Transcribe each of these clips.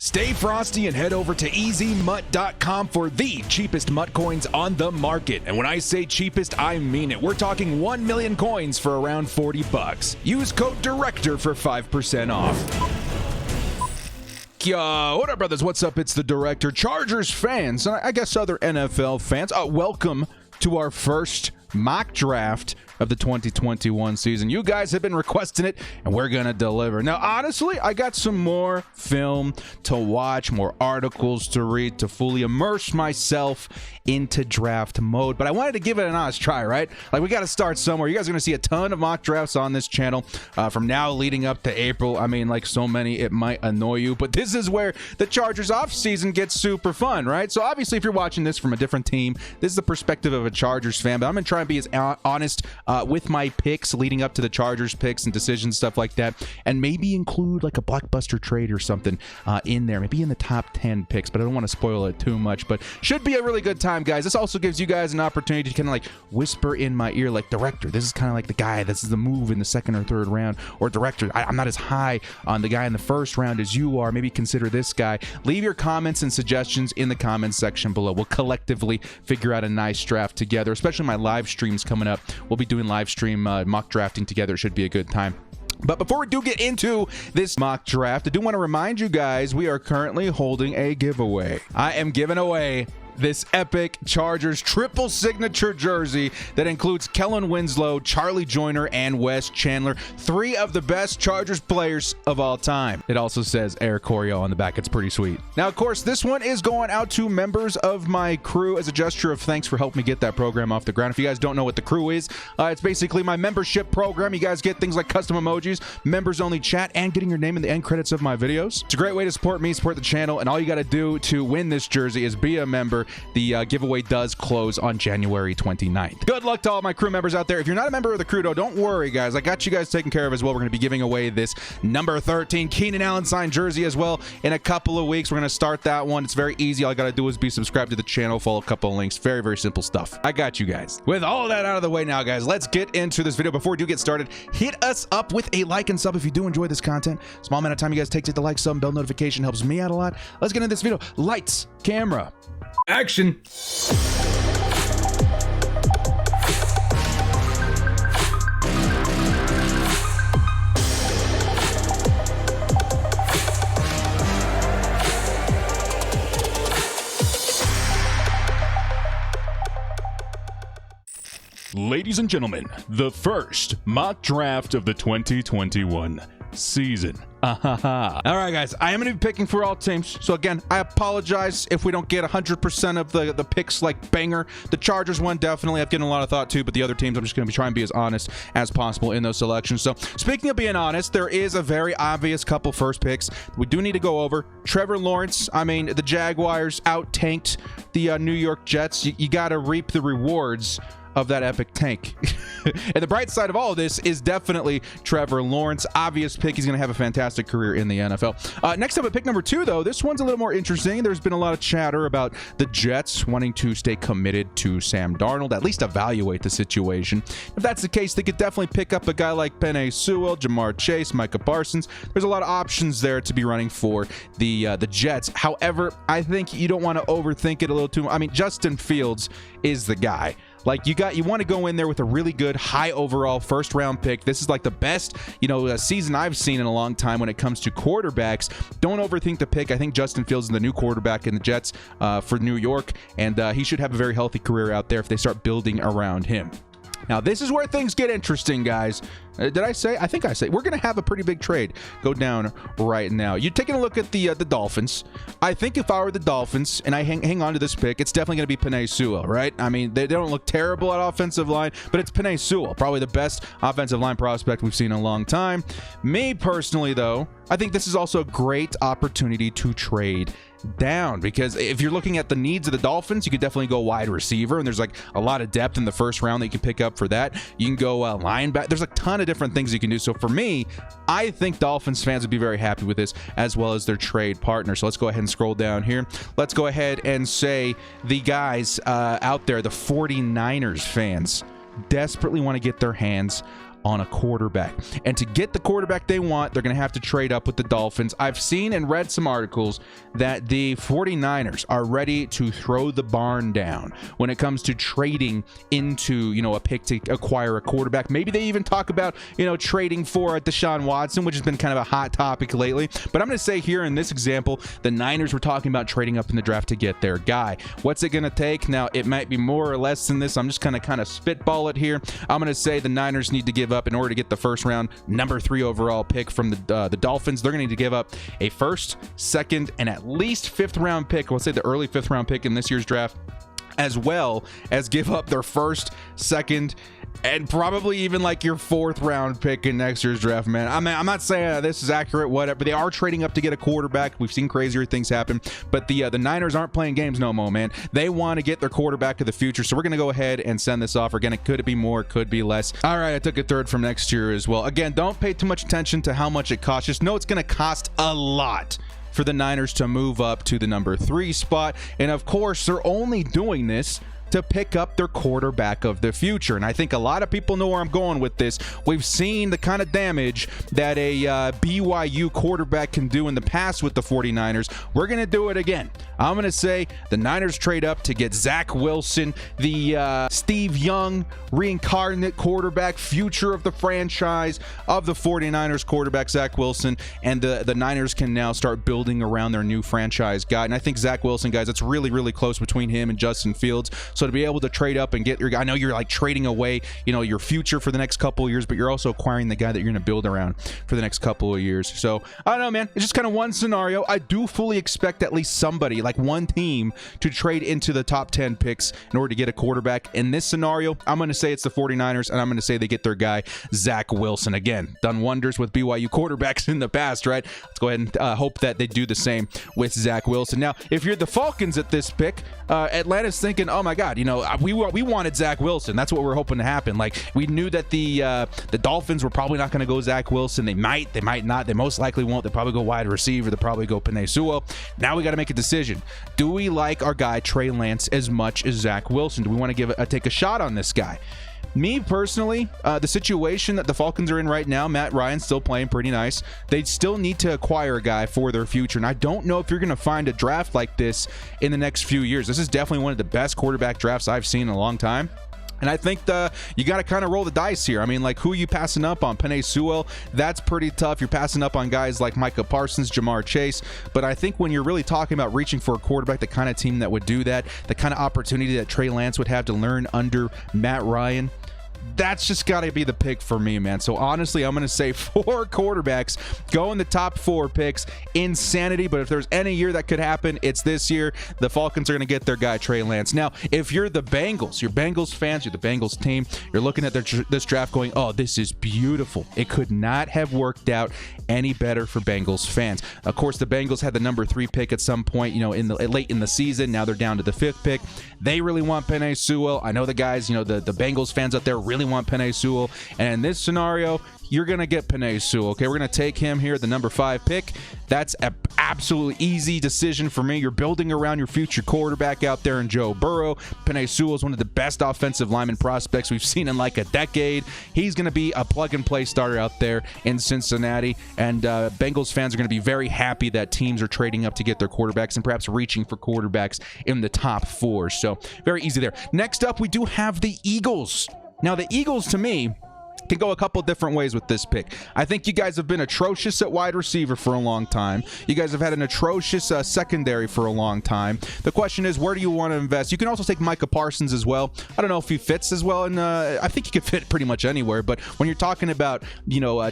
Stay frosty and head over to EasyMut.com for the cheapest MUT coins on the market. And when I say cheapest, I mean it. We're talking 1 million coins for around 40 bucks. Use code DIRECTOR for 5% off. What up, brothers? What's up? It's the Director. Chargers fans, and I guess other NFL fans, welcome to our first mock draft of the 2021 season. You guys have been requesting it, and we're gonna deliver. Now, honestly, I got some more film to watch, more articles to read, to fully immerse myself into draft mode, but I wanted to give it an honest try, right? Like, we got to start somewhere. You guys are gonna see a ton of mock drafts on this channel from now leading up to April. I mean, like so many, it might annoy you, but this is where the Chargers offseason gets super fun, right? So obviously, if you're watching this from a different team, this is the perspective of a Chargers fan, but I'm gonna try and be as honest with my picks leading up to the Chargers picks and decisions, stuff like that, and maybe include like a blockbuster trade or something in there, maybe in the top 10 picks, but I don't want to spoil it too much. But should be a really good time, guys. This also gives you guys an opportunity to kind of like whisper in my ear, like, Director, this is kind of like the guy, this is the move in the second or third round, or Director, I'm not as high on the guy in the first round as you are, maybe consider this guy. Leave your comments and suggestions in the comments section below. We'll collectively figure out a nice draft together, especially my live streams coming up. We'll be doing live stream mock drafting together. It should be a good time. But before we do get into this mock draft, I do want to remind you guys we are currently holding a giveaway. I am giving away this epic Chargers triple signature jersey that includes Kellen Winslow, Charlie Joyner, and Wes Chandler, three of the best Chargers players of all time. It also says Air Coryell on the back. It's pretty sweet. Now, of course, this one is going out to members of my crew as a gesture of thanks for helping me get that program off the ground. If you guys don't know what the crew is, it's basically my membership program. You guys get things like custom emojis, members-only chat, and getting your name in the end credits of my videos. It's a great way to support me, support the channel, and all you got to do to win this jersey is be a member. The giveaway does close on January 29th. Good luck to all my crew members out there. If you're not a member of the crew, though, don't worry, guys. I got you guys taken care of as well. We're going to be giving away this number 13 Keenan Allen signed jersey as well in a couple of weeks. We're going to start that one. It's very easy. All I got to do is be subscribed to the channel, follow a couple of links. Very, very simple stuff. I got you guys. With all that out of the way now, guys, let's get into this video. Before we do get started, hit us up with a like and sub if you do enjoy this content. Small amount of time you guys take to hit the like, sub, and bell notification helps me out a lot. Let's get into this video. Lights, camera, action. Ladies and gentlemen, the first mock draft of the 2021 season. All right, guys, I am going to be picking for all teams. So again, I apologize if we don't get 100% of the picks like banger. The Chargers one, definitely. I've given a lot of thought to, but the other teams, I'm just going to be trying to be as honest as possible in those selections. So speaking of being honest, there is a very obvious couple first picks we do need to go over. Trevor Lawrence, I mean, the Jaguars out-tanked the New York Jets. You got to reap the rewards of that epic tank. And the bright side of all of this is definitely Trevor Lawrence. Obvious pick. He's going to have a fantastic career in the NFL. Next up at pick number 2, though, this one's a little more interesting. There's been a lot of chatter about the Jets wanting to stay committed to Sam Darnold, at least evaluate the situation. If that's the case, they could definitely pick up a guy like Penei Sewell, Jamar Chase, Micah Parsons. There's a lot of options there to be running for the Jets. However, I think you don't want to overthink it a little too much. I mean, Justin Fields is the guy. Like, you want to go in there with a really good high overall first round pick. This is like the best, season I've seen in a long time when it comes to quarterbacks. Don't overthink the pick. I think Justin Fields is the new quarterback in the Jets for New York, and he should have a very healthy career out there if they start building around him. Now, this is where things get interesting, guys. Did I say? I think I said. We're going to have a pretty big trade go down right now. You're taking a look at the Dolphins. I think if I were the Dolphins, and I hang on to this pick, it's definitely going to be Penei Sewell, right? I mean, they don't look terrible at offensive line, but it's Penei Sewell, probably the best offensive line prospect we've seen in a long time. Me, personally, though, I think this is also a great opportunity to trade down, because if you're looking at the needs of the Dolphins, you could definitely go wide receiver, and there's like a lot of depth in the first round that you can pick up for that. You can go linebacker. There's a ton of different things you can do. So for me, I think Dolphins fans would be very happy with this, as well as their trade partner. So let's go ahead and scroll down here. Let's go ahead and say the guys out there, the 49ers fans, desperately want to get their hands on a quarterback. And to get the quarterback they want, they're going to have to trade up with the Dolphins. I've seen and read some articles that the 49ers are ready to throw the barn down when it comes to trading into, a pick to acquire a quarterback. Maybe they even talk about, trading for Deshaun Watson, which has been kind of a hot topic lately. But I'm going to say here in this example, the Niners were talking about trading up in the draft to get their guy. What's it going to take? Now, it might be more or less than this. I'm just going to kind of spitball it here. I'm going to say the Niners need to give up in order to get the first round number 3 overall pick from the Dolphins. They're going to need to give up a first, second, and at least 5th round pick. Let's say the early 5th round pick in this year's draft, as well as give up their first, second, and probably even like your 4th round pick in next year's draft, man. I'm not saying this is accurate, whatever, but they are trading up to get a quarterback. We've seen crazier things happen, but the Niners aren't playing games no more, man. They want to get their quarterback of the future, so we're going to go ahead and send this off. Again, it could be more, could be less. All right, I took a 3rd from next year as well. Again, don't pay too much attention to how much it costs. Just know it's going to cost a lot for the Niners to move up to the number 3 spot. And of course, they're only doing this to pick up their quarterback of the future. And I think a lot of people know where I'm going with this. We've seen the kind of damage that a BYU quarterback can do in the past with the 49ers. We're going to do it again. I'm going to say the Niners trade up to get Zach Wilson, the Steve Young reincarnate quarterback, future of the franchise of the 49ers quarterback, Zach Wilson, and the Niners can now start building around their new franchise guy. And I think Zach Wilson, guys, it's really, really close between him and Justin Fields. So to be able to trade up and get your guy, I know you're like trading away, your future for the next couple of years, but you're also acquiring the guy that you're going to build around for the next couple of years. So I don't know, man. It's just kind of one scenario. I do fully expect at least somebody, like one team, to trade into the top 10 picks in order to get a quarterback. In this scenario, I'm going to say it's the 49ers, and I'm going to say they get their guy, Zach Wilson. Again, done wonders with BYU quarterbacks in the past, right? Let's go ahead and hope that they do the same with Zach Wilson. Now, if you're the Falcons at this pick, Atlanta's thinking, oh my God, we wanted Zach Wilson. That's what we're hoping to happen. Like, we knew that the Dolphins were probably not going to go Zach Wilson. They might not. They most likely won't. They probably go wide receiver. They probably go Penei Sewell. Now we got to make a decision. Do we like our guy Trey Lance as much as Zach Wilson? Do we want to take a shot on this guy? Me personally, the situation that the Falcons are in right now, Matt Ryan's still playing pretty nice. They still need to acquire a guy for their future, and I don't know if you're going to find a draft like this in the next few years. This is definitely one of the best quarterback drafts I've seen in a long time. And I think you got to kind of roll the dice here. I mean, like, who are you passing up on? Penei Sewell, that's pretty tough. You're passing up on guys like Micah Parsons, Jamar Chase. But I think when you're really talking about reaching for a quarterback, the kind of team that would do that, the kind of opportunity that Trey Lance would have to learn under Matt Ryan, that's just got to be the pick for me, man. So honestly, I'm going to say 4 quarterbacks go in the top 4 picks. Insanity, but if there's any year that could happen, it's this year. The Falcons are going to get their guy, Trey Lance. Now, if you're the Bengals, you're Bengals fans, you're the Bengals team, you're looking at this draft going, oh, this is beautiful. It could not have worked out any better for Bengals fans. Of course, the Bengals had the number 3 pick at some point, late in the season. Now they're down to the 5th pick. They really want Penei Sewell. I know the guys, the Bengals fans out there really want Penei Sewell. And in this scenario, you're going to get Penei Sewell. Okay, we're going to take him here, the number 5 pick. That's an absolutely easy decision for me. You're building around your future quarterback out there in Joe Burrow. Penei Sewell is one of the best offensive lineman prospects we've seen in like a decade. He's going to be a plug-and-play starter out there in Cincinnati. And Bengals fans are going to be very happy that teams are trading up to get their quarterbacks and perhaps reaching for quarterbacks in the top 4. So very easy there. Next up, we do have the Eagles. Now, the Eagles, to me, can go a couple different ways with this pick. I think you guys have been atrocious at wide receiver for a long time. You guys have had an atrocious secondary for a long time. The question is, where do you want to invest? You can also take Micah Parsons as well. I don't know if he fits as well, and I think he could fit pretty much anywhere. But when you're talking about,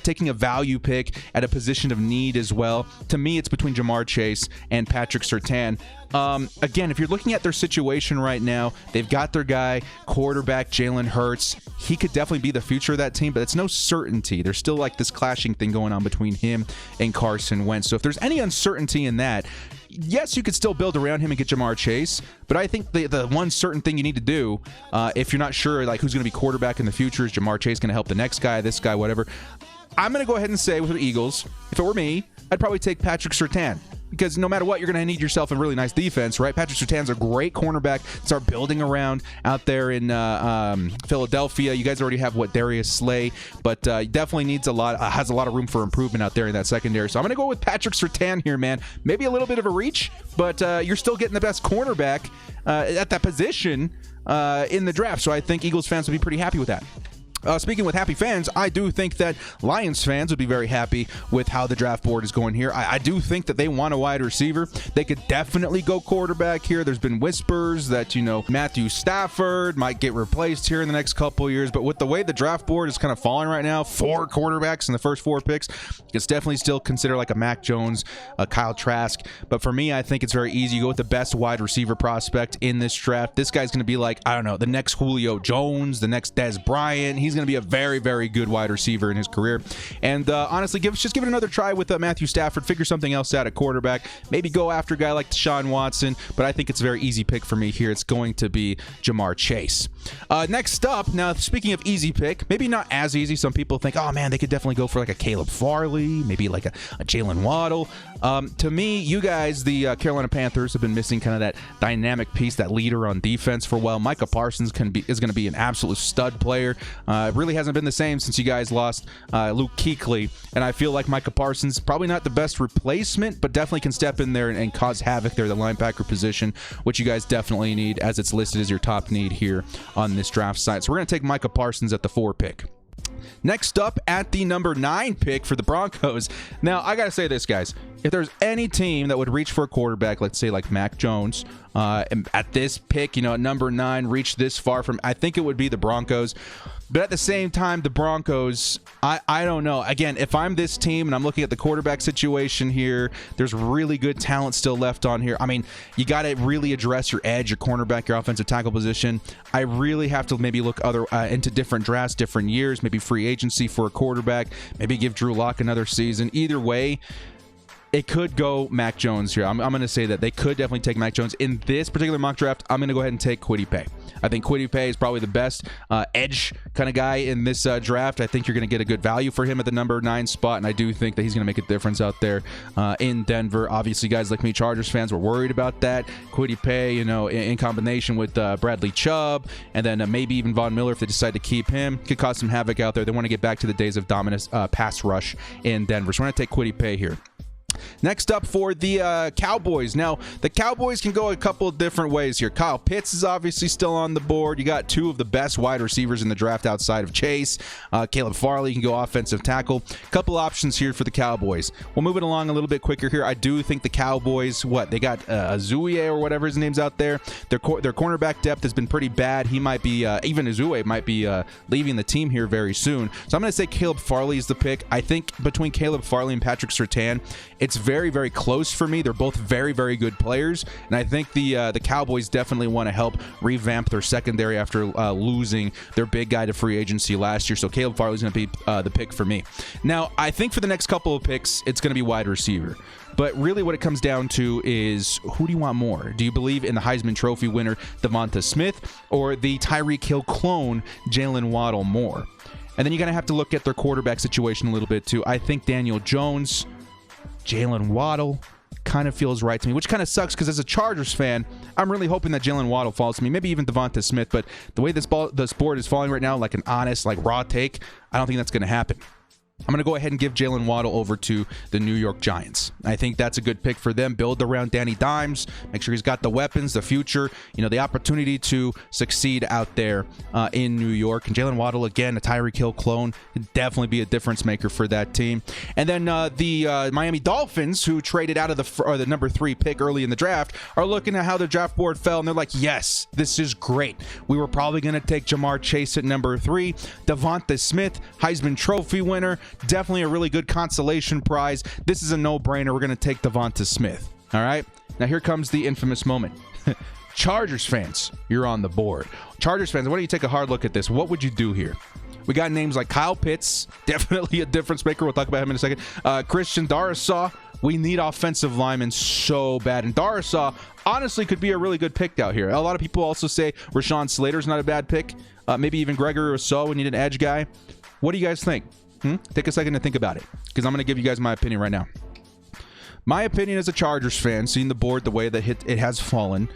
taking a value pick at a position of need as well, to me, it's between Jamar Chase and Patrick Surtain. Again, if you're looking at their situation right now, they've got their guy, quarterback Jalen Hurts. He could definitely be the future of that team, but it's no certainty. There's still like this clashing thing going on between him and Carson Wentz. So if there's any uncertainty in that, yes, you could still build around him and get Jamar Chase, but I think the one certain thing you need to do, if you're not sure like who's going to be quarterback in the future, is Jamar Chase going to help the next guy, this guy, whatever. I'm going to go ahead and say with the Eagles, if it were me, I'd probably take Patrick Surtain. because no matter what, you're going to need yourself a really nice defense, right? Patrick Surtain's a great cornerback. Start building around out there in Philadelphia. You guys already have Darius Slay, but definitely needs has a lot of room for improvement out there in that secondary. So I'm going to go with Patrick Surtain here, man. Maybe a little bit of a reach, but you're still getting the best cornerback at that position in the draft. So I think Eagles fans will be pretty happy with that. Speaking with happy fans, I do think that Lions fans would be very happy with how the draft board is going here. I do think that they want a wide receiver. They could definitely go quarterback here. There's been whispers that, Matthew Stafford might get replaced here in the next couple of years. But with the way the draft board is kind of falling right now, 4 quarterbacks in the first 4 picks, it's definitely still considered like a Mac Jones, a Kyle Trask. But for me, I think it's very easy. You go with the best wide receiver prospect in this draft. This guy's going to be like, I don't know, the next Julio Jones, the next Dez Bryant. He's going to be a very, very good wide receiver in his career. And honestly, just give it another try with Matthew Stafford. Figure something else out at quarterback. Maybe go after a guy like Deshaun Watson. But I think it's a very easy pick for me here. It's going to be Jamar Chase. Next up, now speaking of easy pick, maybe not as easy. Some people think, oh man, they could definitely go for like a Caleb Farley, maybe like a Jalen Waddle. To me, you guys, the Carolina Panthers, have been missing kind of that dynamic piece, that leader on defense for a while. Micah Parsons is going to be an absolute stud player. Really hasn't been the same since you guys lost Luke Kuechly, and I feel like Micah Parsons probably not the best replacement, but definitely can step in there and cause havoc there, the linebacker position, which you guys definitely need, as it's listed as your top need here on this draft site. So we're going to take Micah Parsons at the 4 pick. Next up at the number 9 pick for the Broncos. Now, I got to say this, guys. If there's any team that would reach for a quarterback, let's say like Mac Jones, and at this pick, at number 9, reach this far from, I think it would be the Broncos. But at the same time, the Broncos, I don't know. Again, if I'm this team and I'm looking at the quarterback situation here, there's really good talent still left on here. I mean, you got to really address your edge, your cornerback, your offensive tackle position. I really have to maybe look into different drafts, different years, maybe free agency for a quarterback, maybe give Drew Lock another season. Either way, it could go Mac Jones here. I'm going to say that they could definitely take Mac Jones. In this particular mock draft, I'm going to go ahead and take Kwity Paye. I think Kwity Paye is probably the best edge kind of guy in this draft. I think you're going to get a good value for him at the number 9 spot, and I do think that he's going to make a difference out there in Denver. Obviously, guys like me, Chargers fans, were worried about that. Kwity Paye, in combination with Bradley Chubb, and then maybe even Von Miller, if they decide to keep him, could cause some havoc out there. They want to get back to the days of dominant pass rush in Denver. So we're going to take Kwity Paye here. Next up for the Cowboys. Now, the Cowboys can go a couple of different ways here. Kyle Pitts is obviously still on the board. You got 2 of the best wide receivers in the draft outside of Chase. Caleb Farley can go offensive tackle. Couple options here for the Cowboys. We'll move it along a little bit quicker here. I do think the Cowboys, they got Azue or whatever his name's out there. Their cornerback depth has been pretty bad. He might be, even Azue might be leaving the team here very soon. So I'm going to say Caleb Farley is the pick. I think between Caleb Farley and Patrick Surtain, it's very, very close for me. They're both very, very good players, and I think the Cowboys definitely want to help revamp their secondary after losing their big guy to free agency last year. So Caleb Farley's going to be the pick for me. Now, I think for the next couple of picks, it's going to be wide receiver. But really what it comes down to is, who do you want more? Do you believe in the Heisman Trophy winner, Devonta Smith, or the Tyreek Hill clone, Jalen Waddle more? And then you're going to have to look at their quarterback situation a little bit too. I think Daniel Jones, Jalen Waddle kind of feels right to me, which kind of sucks because as a Chargers fan, I'm really hoping that Jalen Waddle falls to me, maybe even Devonta Smith, but the way this board is falling right now, like an honest, raw take, I don't think that's going to happen. I'm going to go ahead and give Jalen Waddle over to the New York Giants. I think that's a good pick for them. Build around Danny Dimes. Make sure he's got the weapons, the future, the opportunity to succeed out there in New York. And Jalen Waddle, again, a Tyreek Hill clone, could definitely be a difference maker for that team. And then the Miami Dolphins, who traded out of the number 3 pick early in the draft, are looking at how the draft board fell, and they're like, yes, this is great. We were probably going to take Jamar Chase at number 3. Devonta Smith, Heisman Trophy winner. Definitely a really good consolation prize. This is a no-brainer. We're going to take Devonta Smith. All right? Now here comes the infamous moment. Chargers fans, you're on the board. Chargers fans, why don't you take a hard look at this? What would you do here? We got names like Kyle Pitts, definitely a difference maker. We'll talk about him in a second. Christian Darrisaw. We need offensive linemen so bad. And Darrisaw honestly could be a really good pick out here. A lot of people also say Rashawn Slater's not a bad pick. Maybe even Gregory Rousseau. We need an edge guy. What do you guys think? Take a second to think about it, because I'm going to give you guys my opinion right now. my opinion as a Chargers fan, seeing the board the way that it has fallen,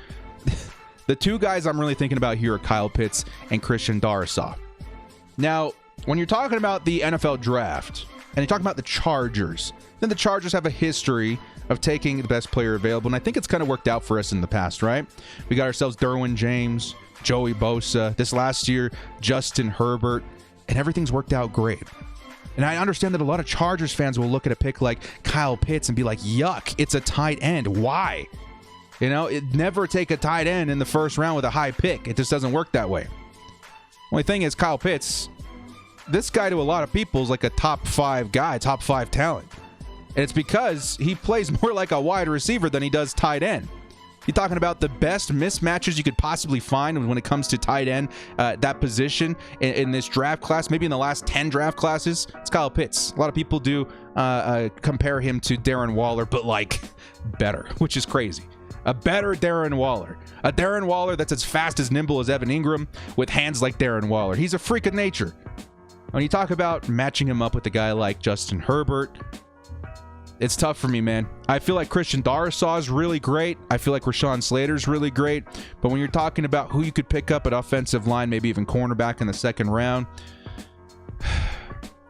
the two guys I'm really thinking about here are Kyle Pitts and Christian Darrisaw. Now, when you're talking about the NFL draft and you're talking about the Chargers, then the Chargers have a history of taking the best player available, and I think it's kind of worked out for us in the past, right? We got ourselves Derwin James, Joey Bosa, this last year, Justin Herbert, and everything's worked out great. And I understand that a lot of Chargers fans will look at a pick like Kyle Pitts and be like, yuck, it's a tight end. Why? You know, never take a tight end in the first round with a high pick. It just doesn't work that way. Only thing is, Kyle Pitts, this guy to a lot of people is like a top 5 guy, top 5 talent. And it's because he plays more like a wide receiver than he does tight end. You're talking about the best mismatches you could possibly find when it comes to tight end, that position in this draft class, maybe in the last 10 draft classes. It's Kyle Pitts. A lot of people do compare him to Darren Waller, but like better, which is crazy. A better Darren Waller. A Darren Waller that's as fast as nimble as Evan Ingram with hands like Darren Waller. He's a freak of nature. When you talk about matching him up with a guy like Justin Herbert, it's tough for me, man. I feel like Christian Darrisaw is really great. I feel like Rashawn Slater is really great. But when you're talking about who you could pick up at offensive line, maybe even cornerback in the second round,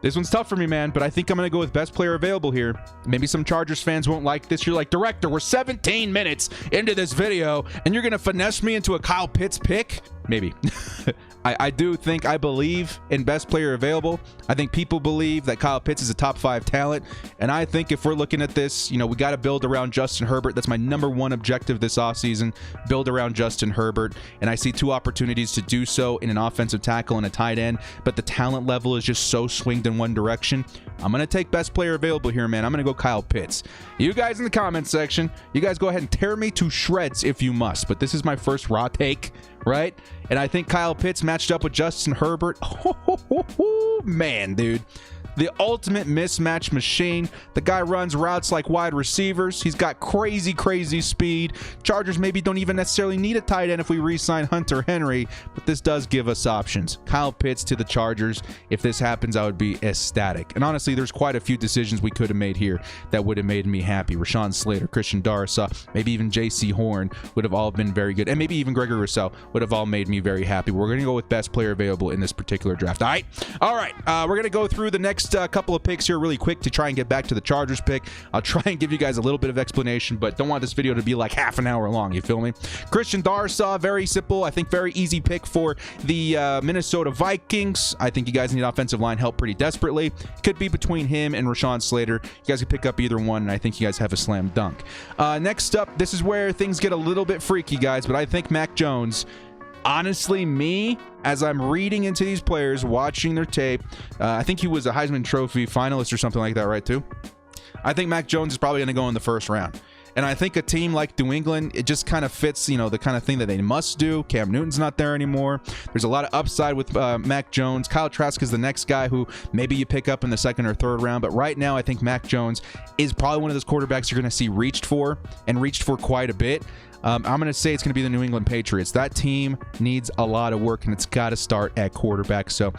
this one's tough for me, man. But I think I'm going to go with best player available here. Maybe some Chargers fans won't like this. You're like, Director, we're 17 minutes into this video, and you're going to finesse me into a Kyle Pitts pick? Maybe. I believe in best player available. I think people believe that Kyle Pitts is a top 5 talent. And I think if we're looking at this, you know, we got to build around Justin Herbert. That's my number one objective this offseason. Build around Justin Herbert. And I see 2 opportunities to do so in an offensive tackle and a tight end. But the talent level is just so swinged in one direction. I'm going to take best player available here, man. I'm going to go Kyle Pitts. You guys in the comment section, you guys go ahead and tear me to shreds if you must. But this is my first raw take, right? And I think Kyle Pitts matched up with Justin Herbert. Man, dude. The ultimate mismatch machine. The guy runs routes like wide receivers. He's got crazy, crazy speed. Chargers maybe don't even necessarily need a tight end if we re-sign Hunter Henry, but this does give us options. Kyle Pitts to the Chargers. If this happens, I would be ecstatic. And honestly, there's quite a few decisions we could have made here that would have made me happy. Rashawn Slater, Christian Darrisaw, maybe even J.C. Horn would have all been very good. And maybe even Gregory Rousseau would have all made me very happy. We're going to go with best player available in this particular draft. All right. We're going to go through the next couple of picks here really quick to try and get back to the Chargers pick. I'll try and give you guys a little bit of explanation, but don't want this video to be like half an hour long. You feel me? Christian Darrisaw, very simple. I think very easy pick for the Minnesota Vikings. I think you guys need offensive line help pretty desperately. Could be between him and Rashawn Slater. You guys can pick up either one, and I think you guys have a slam dunk. Next up, this is where things get a little bit freaky, guys, but I think Mac Jones, honestly, me, as I'm reading into these players, watching their tape, I think he was a Heisman Trophy finalist or something like that, right, too? I think Mac Jones is probably going to go in the first round. And I think a team like New England, it just kind of fits, you know, the kind of thing that they must do. Cam Newton's not there anymore. There's a lot of upside with Mac Jones. Kyle Trask is the next guy who maybe you pick up in the second or third round. But right now, I think Mac Jones is probably one of those quarterbacks you're going to see reached for quite a bit. I'm going to say it's going to be the New England Patriots. That team needs a lot of work, and it's got to start at quarterback. So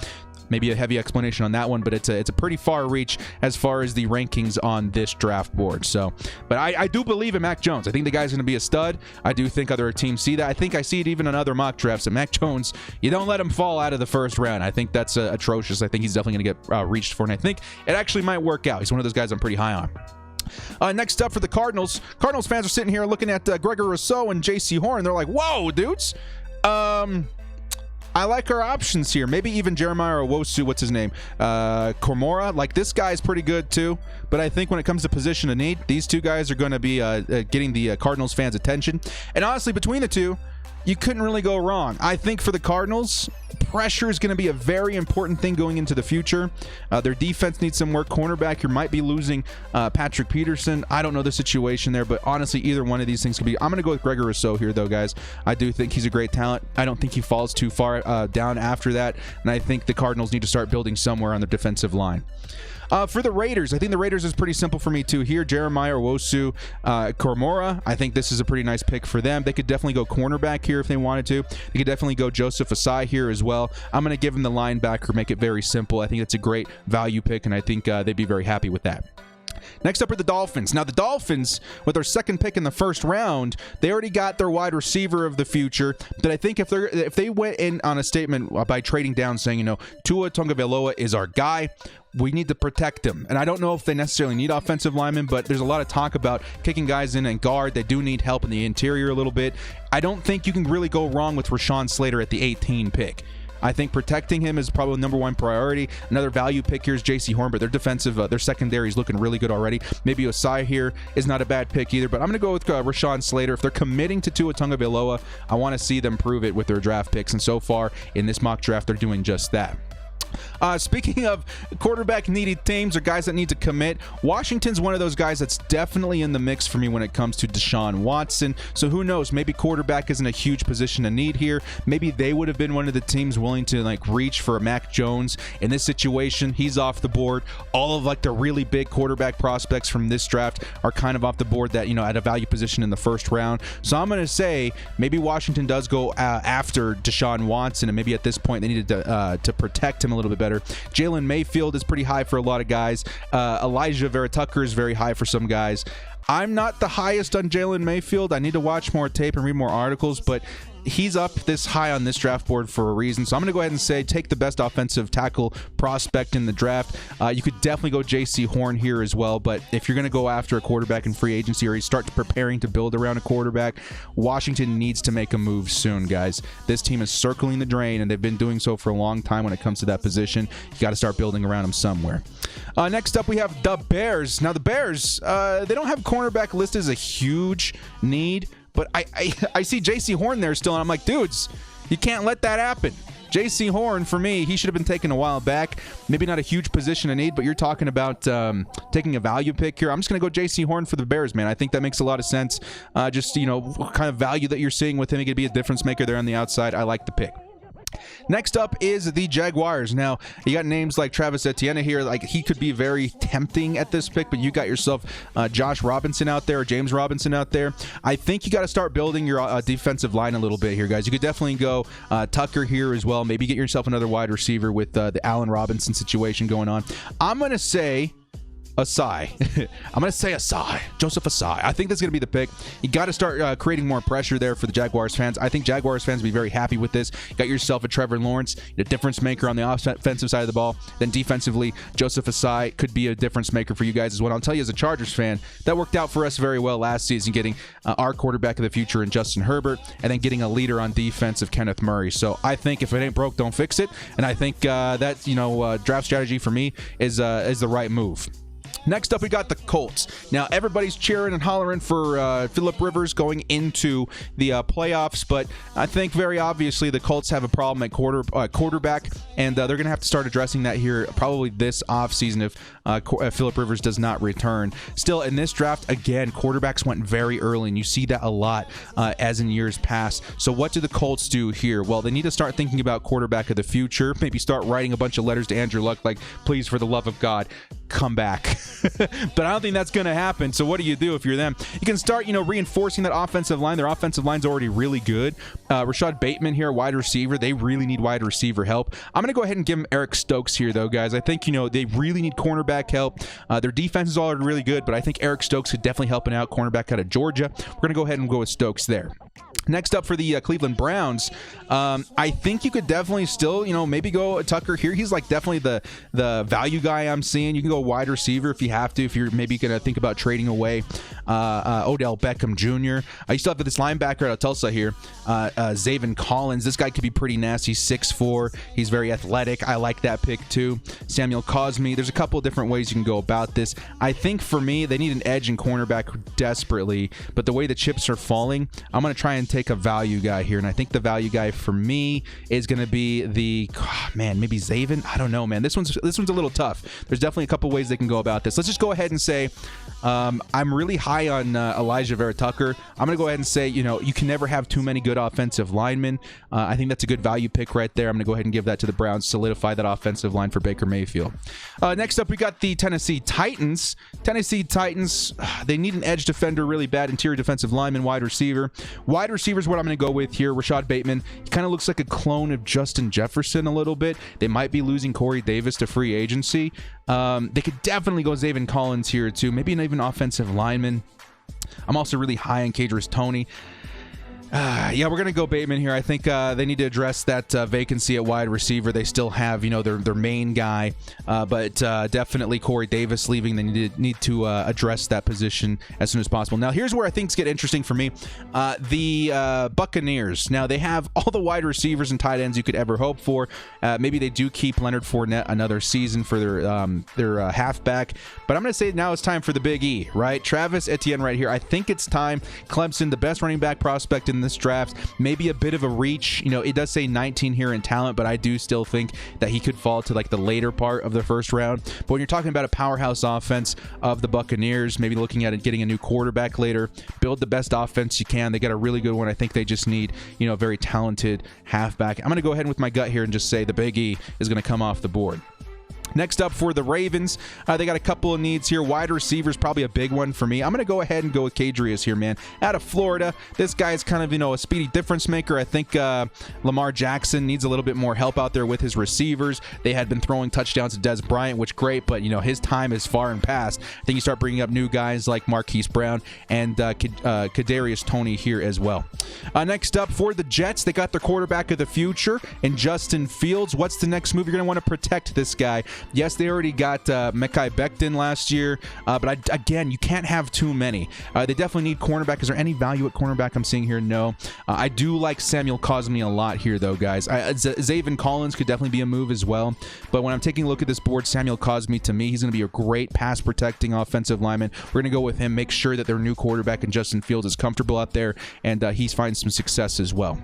maybe a heavy explanation on that one, but it's a pretty far reach as far as the rankings on this draft board. So, but I do believe in Mac Jones. I think the guy's going to be a stud. I do think other teams see that. I think I see it even on other mock drafts. And Mac Jones, you don't let him fall out of the first round. I think that's atrocious. I think he's definitely going to get reached for, and I think it actually might work out. He's one of those guys I'm pretty high on. Next up for the Cardinals. Cardinals fans are sitting here looking at Gregory Rousseau and J.C. Horn. They're like, whoa, dudes. I like our options here. Maybe even Jeremiah Owosu, what's his name? Kormora. Like, this guy is pretty good too. But I think when it comes to position of need, these two guys are going to be getting the Cardinals fans' attention. And honestly, between the two, you couldn't really go wrong. I think for the Cardinals, pressure is going to be a very important thing going into the future. Their defense needs some work. Cornerback, you might be losing Patrick Peterson. I don't know the situation there, but honestly, either one of these things could be. I'm going to go with Gregory Rousseau here, though, guys. I do think he's a great talent. I don't think he falls too far down after that, and I think the Cardinals need to start building somewhere on their defensive line. For the Raiders, I think the Raiders is pretty simple for me too. Here, Jeremiah Owosu, Kormora. I think this is a pretty nice pick for them. They could definitely go cornerback here if they wanted to. They could definitely go Joseph Asai here as well. I'm going to give them the linebacker, make it very simple. I think that's a great value pick, and I think they'd be very happy with that. Next up are the Dolphins. Now, the Dolphins, with their second pick in the first round, they already got their wide receiver of the future. But I think if they went in on a statement by trading down saying, Tua Tagovailoa is our guy, we need to protect him. And I don't know if they necessarily need offensive linemen, but there's a lot of talk about kicking guys in and guard. They do need help in the interior a little bit. I don't think you can really go wrong with Rashawn Slater at the 18 pick. I think protecting him is probably the number one priority. Another value pick here is J.C. Horn, but their secondary is looking really good already. Maybe Osai here is not a bad pick either, but I'm going to go with Rashawn Slater. If they're committing to Tua Tagovailoa, I want to see them prove it with their draft picks, and so far in this mock draft, they're doing just that. Speaking of quarterback-needy teams or guys that need to commit, Washington's one of those guys that's definitely in the mix for me when it comes to Deshaun Watson. So who knows? Maybe quarterback isn't a huge position to need here. Maybe they would have been one of the teams willing to reach for a Mac Jones. In this situation, he's off the board. All of the really big quarterback prospects from this draft are kind of off the board that, at a value position in the first round. So I'm going to say maybe Washington does go after Deshaun Watson, and maybe at this point they needed to protect him a little bit better. Jalen Mayfield is pretty high for a lot of guys. Elijah Vera Tucker is very high for some guys. I'm not the highest on Jalen Mayfield. I need to watch more tape and read more articles, but he's up this high on this draft board for a reason. So I'm going to go ahead and say take the best offensive tackle prospect in the draft. You could definitely go J.C. Horn here as well, but if you're going to go after a quarterback in free agency or you start preparing to build around a quarterback, Washington needs to make a move soon, guys. This team is circling the drain, and they've been doing so for a long time when it comes to that position. You got to start building around them somewhere. Next up, we have the Bears. Now, the Bears, they don't have cornerback listed as a huge need, but I see J.C. Horn there still, and I'm like, dudes, you can't let that happen. J.C. Horn, for me, he should have been taken a while back. Maybe not a huge position of need, but you're talking about taking a value pick here. I'm just going to go J.C. Horn for the Bears, man. I think that makes a lot of sense. Just, what kind of value that you're seeing with him. He could be a difference maker there on the outside. I like the pick. Next up is the Jaguars. Now, you got names like Travis Etienne here. He could be very tempting at this pick, but you got yourself Josh Robinson out there, or James Robinson out there. I think you got to start building your defensive line a little bit here, guys. You could definitely go Tucker here as well. Maybe get yourself another wide receiver with the Allen Robinson situation going on. I'm going to say Asai. I'm going to say Asai. Joseph Asai. I think that's going to be the pick. You got to start creating more pressure there for the Jaguars fans. I think Jaguars fans will be very happy with this. You got yourself a Trevor Lawrence, a difference maker on the offensive side of the ball. Then defensively, Joseph Asai could be a difference maker for you guys as well. I'll tell you, as a Chargers fan, that worked out for us very well last season, getting our quarterback of the future in Justin Herbert, and then getting a leader on defense of Kenneth Murray. So I think if it ain't broke, don't fix it. And I think that draft strategy for me is the right move. Next up, we got the Colts. Now, everybody's cheering and hollering for Phillip Rivers going into the playoffs, but I think very obviously the Colts have a problem at quarterback, and they're going to have to start addressing that here probably this offseason if Phillip Rivers does not return. Still, in this draft, again, quarterbacks went very early, and you see that a lot as in years past. So what do the Colts do here? Well, they need to start thinking about quarterback of the future, maybe start writing a bunch of letters to Andrew Luck like, please, for the love of God, come back. But I don't think that's going to happen. So what do you do if you're them? You can start, reinforcing that offensive line. Their offensive line's already really good. Rashad Bateman here, wide receiver. They really need wide receiver help. I'm going to go ahead and give them Eric Stokes here, though, guys. I think, they really need cornerback help. Their defense is already really good, but I think Eric Stokes could definitely help out, cornerback out of Georgia. We're going to go ahead and go with Stokes there. Next up for the Cleveland Browns, I think you could definitely still, maybe go Tucker here. He's definitely the value guy I'm seeing. You can go wide receiver if you have to, if you're maybe going to think about trading away Odell Beckham Jr. You still have this linebacker out of Tulsa here, Zavin Collins. This guy could be pretty nasty, 6'4". He's very athletic. I like that pick too. Samuel Cosme. There's a couple of different ways you can go about this. I think for me, they need an edge in cornerback desperately, but the way the chips are falling, I'm going to try and take a value guy here, and I think the value guy for me is going to be maybe Zavin. I don't know, man. This one's a little tough. There's definitely a couple ways they can go about this. Let's just go ahead and say I'm really high on Elijah Vera Tucker. I'm going to go ahead and say, you can never have too many good offensive linemen. I think that's a good value pick right there. I'm going to go ahead and give that to the Browns, solidify that offensive line for Baker Mayfield. Next up, we got the Tennessee Titans. Tennessee Titans, they need an edge defender really bad, interior defensive lineman, wide receiver. Wide receiver receivers, what I'm going to go with here, Rashad Bateman. He kind of looks like a clone of Justin Jefferson a little bit. They might be losing Corey Davis to free agency. They could definitely go Zavin Collins here too. Maybe an even offensive lineman. I'm also really high on Kadarius Toney. Yeah, we're going to go Bateman here. I think they need to address that vacancy at wide receiver. They still have, their main guy, but definitely Corey Davis leaving. They need to address that position as soon as possible. Now, here's where things get interesting for me. The Buccaneers. Now, they have all the wide receivers and tight ends you could ever hope for. Maybe they do keep Leonard Fournette another season for their halfback, but I'm going to say now it's time for the Big E, right? Travis Etienne right here. I think it's time. Clemson, the best running back prospect in this draft, maybe a bit of a reach. It does say 19 here in talent, but I do still think that he could fall to like the later part of the first round. But when you're talking about a powerhouse offense of the Buccaneers, maybe looking at it, getting a new quarterback later, build the best offense you can. They got a really good one. I think they just need, a very talented halfback. I'm going to go ahead with my gut here and just say the Big E is going to come off the board. Next up for the Ravens, they got a couple of needs here. Wide receivers, probably a big one for me. I'm going to go ahead and go with Kadarius here, man. Out of Florida, this guy is kind of, a speedy difference maker. I think Lamar Jackson needs a little bit more help out there with his receivers. They had been throwing touchdowns to Dez Bryant, which great, but, his time is far and past. I think you start bringing up new guys like Marquise Brown and Kadarius Toney here as well. Next up for the Jets, they got their quarterback of the future in Justin Fields. What's the next move? You're going to want to protect this guy. Yes, they already got Mekhi Becton last year, but again, you can't have too many. They definitely need cornerback. Is there any value at cornerback I'm seeing here? No. I do like Samuel Cosmi a lot here, though, guys. Zavin Collins could definitely be a move as well, but when I'm taking a look at this board, Samuel Cosmi, to me, he's going to be a great pass-protecting offensive lineman. We're going to go with him, make sure that their new quarterback in Justin Fields is comfortable out there, and he's finding some success as well.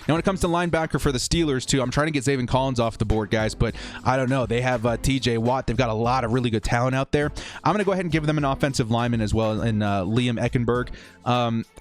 Now, when it comes to linebacker for the Steelers, too, I'm trying to get Zavin Collins off the board, guys, but I don't know. They have T.J. Watt. They've got a lot of really good talent out there. I'm going to go ahead and give them an offensive lineman as well in Liam Eckenberg.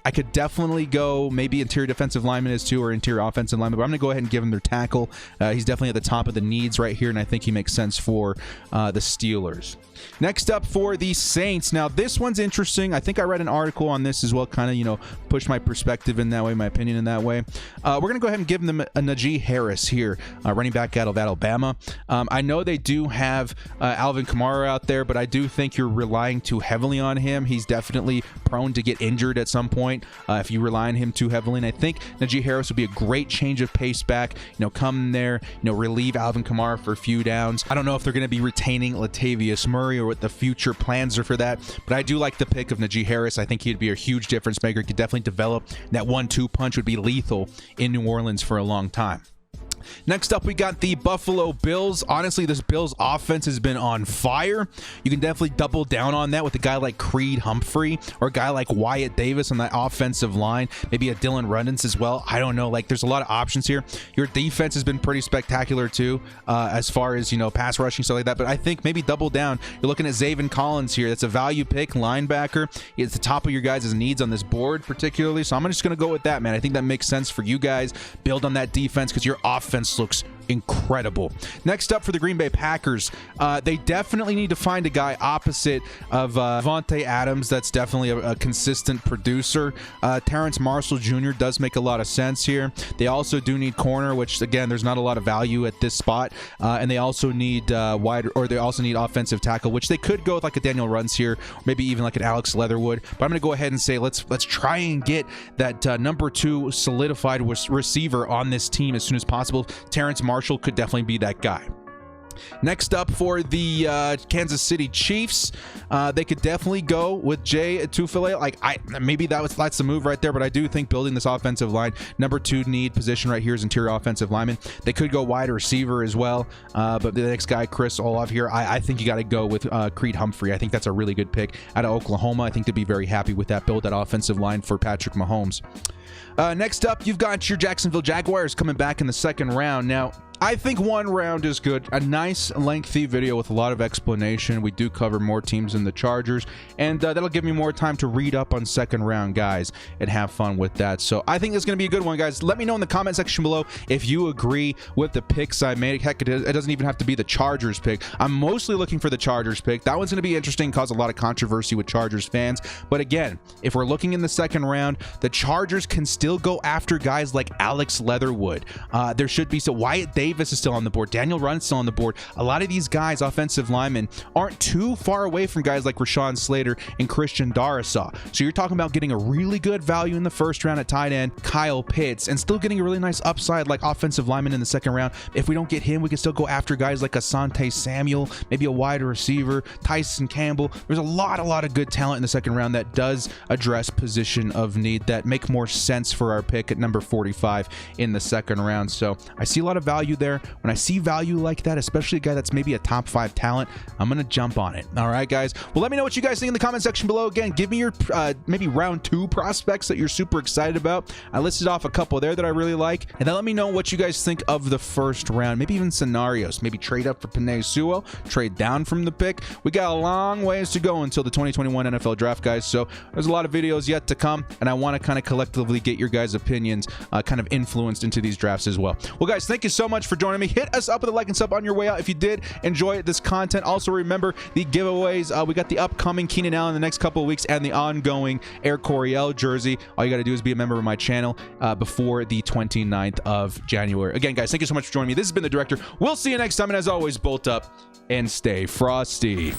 I could definitely go maybe interior defensive lineman as too, or interior offensive lineman, but I'm going to go ahead and give him their tackle. He's definitely at the top of the needs right here, and I think he makes sense for the Steelers. Next up for the Saints. Now, this one's interesting. I think I read an article on this as well, kind of, push my perspective in that way, my opinion in that way. We're going to go ahead and give them a Najee Harris here, running back out of Alabama. I know they do have Alvin Kamara out there, but I do think you're relying too heavily on him. He's definitely prone to get injured at some point if you rely on him too heavily. And I think Najee Harris would be a great change of pace back, come there, relieve Alvin Kamara for a few downs. I don't know if they're going to be retaining Latavius Murray or what the future plans are for that, but I do like the pick of Najee Harris. I think he'd be a huge difference maker. He could definitely develop. That 1-2 punch would be lethal in New Orleans for a long time. Next up, we got the Buffalo Bills. Honestly, this Bills offense has been on fire. You can definitely double down on that with a guy like Creed Humphrey or a guy like Wyatt Davis on that offensive line. Maybe a Dylan Rundins as well. I don't know. There's a lot of options here. Your defense has been pretty spectacular too, as far as, pass rushing, stuff like that. But I think maybe double down. You're looking at Zavin Collins here. That's a value pick, linebacker. It's the top of your guys' needs on this board particularly. So I'm just going to go with that, man. I think that makes sense for you guys. Build on that defense because your offense looks incredible. Next up for the Green Bay Packers, they definitely need to find a guy opposite of Devonta Adams that's definitely a consistent producer. Terrence Marshall Jr. does make a lot of sense here. They also do need corner, which again, there's not a lot of value at this spot, and they also need offensive tackle, which they could go with like a Daniel Runs here, or maybe even like an Alex Leatherwood. But I'm going to go ahead and say let's try and get that number 2 solidified receiver on this team as soon as possible. Terrence Marshall could definitely be that guy. Next up for the Kansas City Chiefs, they could definitely go with Jay Tufele. Maybe that's the move right there, but I do think building this offensive line, number 2 need position right here is interior offensive lineman. They could go wide receiver as well, but the next guy, Chris Olave here, I think you got to go with Creed Humphrey. I think that's a really good pick out of Oklahoma. I think they'd be very happy with that. Build that offensive line for Patrick Mahomes. Next up, you've got your Jacksonville Jaguars coming back in the second round. Now, I think 1 round is good. A nice lengthy video with a lot of explanation. We do cover more teams than the Chargers, and that'll give me more time to read up on 2nd round guys and have fun with that. So I think it's going to be a good one, guys. Let me know in the comment section below if you agree with the picks I made. Heck, it doesn't even have to be the Chargers pick. I'm mostly looking for the Chargers pick. That one's going to be interesting, cause a lot of controversy with Chargers fans. But again, if we're looking in the 2nd round, the Chargers can still go after guys like Alex Leatherwood. There should be, so Wyatt Davis is still on the board. Daniel Run is still on the board. A lot of these guys, offensive linemen, aren't too far away from guys like Rashawn Slater and Christian Darrisaw. So you're talking about getting a really good value in the 1st round at tight end, Kyle Pitts, and still getting a really nice upside like offensive lineman in the 2nd round. If we don't get him, we can still go after guys like Asante Samuel, maybe a wide receiver, Tyson Campbell. There's a lot of good talent in the 2nd round that does address position of need that make more sense for our pick at number 45 in the 2nd round. So I see a lot of value there. When I see value like that, especially a guy that's maybe a top 5 talent, I'm going to jump on it. All right, guys. Well, let me know what you guys think in the comment section below. Again, give me your maybe round 2 prospects that you're super excited about. I listed off a couple there that I really like. And then let me know what you guys think of the 1st round. Maybe even scenarios. Maybe trade up for Penei Sewell, trade down from the pick. We got a long ways to go until the 2021 NFL Draft, guys. So there's a lot of videos yet to come, and I want to kind of collectively get your guys' opinions kind of influenced into these drafts as well. Well, guys, thank you so much for joining me. Hit us up with a like and sub on your way out if you did enjoy this content. Also, remember the giveaways. We got the upcoming Keenan Allen in the next couple of weeks and the ongoing Air Coryell jersey. All you got to do is be a member of my channel before the 29th of January. Again, guys, thank you so much for joining me. This has been The Director. We'll see you next time, and as always, bolt up and stay frosty.